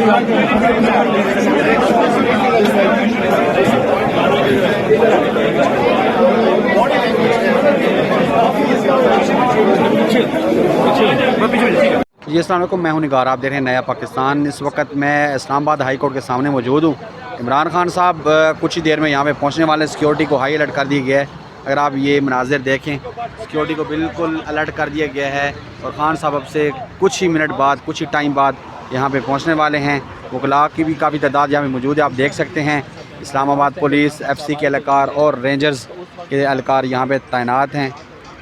जी अस्सलाम वालेकुम, मैं हूं निगार, आप देख रहे हैं नया पाकिस्तान। इस वक्त मैं इस्लामाबाद हाई कोर्ट के सामने मौजूद हूं। इमरान खान साहब कुछ ही देर में यहां पे पहुंचने वाले। सिक्योरिटी को हाई अलर्ट कर दिया गया है। अगर आप ये मनाजिर देखें, सिक्योरिटी को बिल्कुल अलर्ट कर दिया गया है और ख़ान साहब अब से कुछ ही मिनट बाद, कुछ ही टाइम बाद यहाँ पे पहुँचने वाले हैं। वकला की भी काफ़ी तादाद यहाँ पे मौजूद है, आप देख सकते हैं। इस्लामाबाद पुलिस, FC के एहलकार और रेंजर्स के एहलकार यहाँ पे तैनात हैं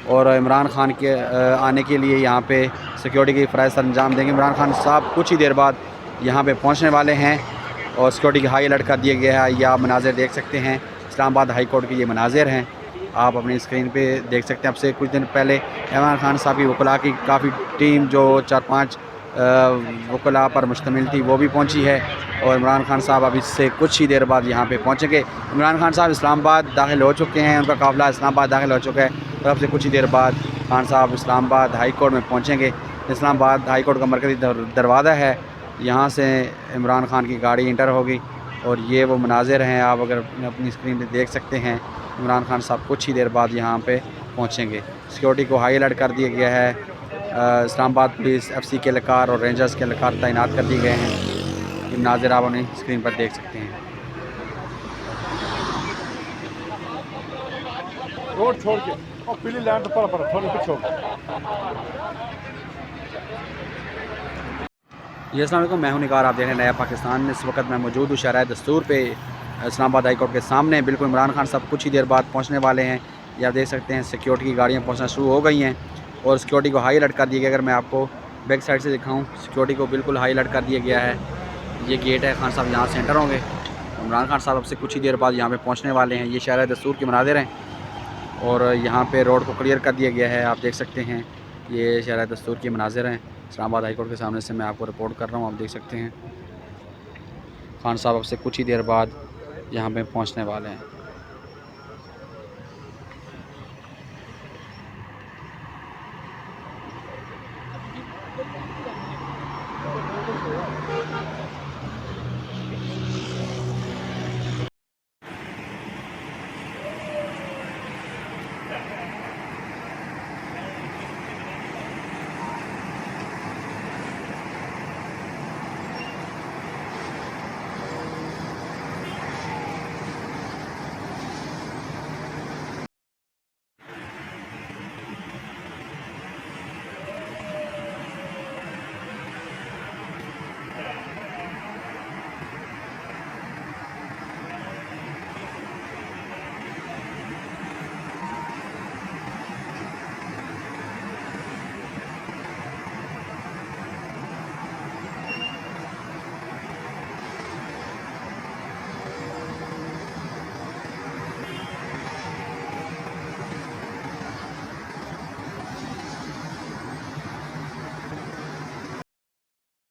और इमरान खान के आने के लिए यहाँ पे सिक्योरिटी की फ़राइज़ अंजाम देंगे। इमरान खान साहब कुछ ही देर बाद यहाँ पे पहुँचने वाले हैं और सिक्योरिटी का हाई अलर्ट कर दिया गया है। ये आप मनाज़िर देख सकते हैं, इस्लामाबाद हाई कोर्ट के ये मनाज़िर हैं, आप अपनी स्क्रीन पे देख सकते हैं। अब से कुछ दिन पहले इमरान खान साहब की वकला की काफ़ी टीम जो 4-5 वकला पर मुश्तमिल थी वो भी पहुंची है और इमरान खान साहब अब इससे कुछ ही देर बाद यहाँ पे पहुँचेंगे। इमरान खान साहब इस्लामाबाद दाखिल हो चुके हैं, उनका काफ़िला इस्लामाबाद दाखिल हो चुका है और अब से कुछ ही देर बाद खान साहब इस्लामाबाद हाई कोर्ट में पहुँचेंगे। इस्लामाबाद हाई कोर्ट का मरकज़ी दरवाज़ा है, यहाँ से इमरान खान की गाड़ी इंटर होगी और ये वो मनाज़िर हैं, आप अगर अपनी स्क्रीन पर देख सकते हैं। इमरान खान साहब कुछ ही देर बाद यहाँ पे पहुँचेंगे। सिक्योरिटी को हाई अलर्ट कर दिया गया है। इस्लामाबाद पुलिस, FC के एहलकार और रेंजर्स के एहलकार तैनात कर दिए गए हैं। ये मनाज़िर आप अपनी स्क्रीन पर देख सकते हैं। रोड छोड़ के और पीली लैंड पर थोड़ी पीछे। जी अस्सलाम वालेकुम, मैं हूं निगार, आप देख रहे हैं नया पाकिस्तान। इस वक्त मैं मौजूद हूँ शहर दस्तूर पे, इस्लामाबाद हाई कोर्ट के सामने। बिल्कुल इमरान खान साहब कुछ ही देर बाद पहुँचने वाले हैं। ये आप देख सकते हैं, सिक्योरिटी की गाड़ियाँ पहुँचना शुरू हो गई हैं और सिक्योरिटी को हाई अलर्ट कर दिया गया। अगर मैं आपको बैक साइड से दिखाऊँ, सिक्योरिटी को बिल्कुल हाई अलर्ट कर दिया गया है। ये गेट है, खान साहब यहाँ से एंटर होंगे। इमरान खान साहब अब से कुछ ही देर बाद यहाँ पे पहुँचने वाले हैं। ये शहर दस्तूर के मनाज़िर हैं और यहाँ पे रोड को क्लियर कर दिया गया है, आप देख सकते हैं। ये शहर दस्तूर के मनाज़िर हैं, इस्लामाबाद हाई कोर्ट के सामने से मैं आपको रिपोर्ट कर रहा हूँ, आप देख सकते हैं। खान साहब अब से कुछ ही देर बाद यहाँ पे पहुँचने वाले हैं।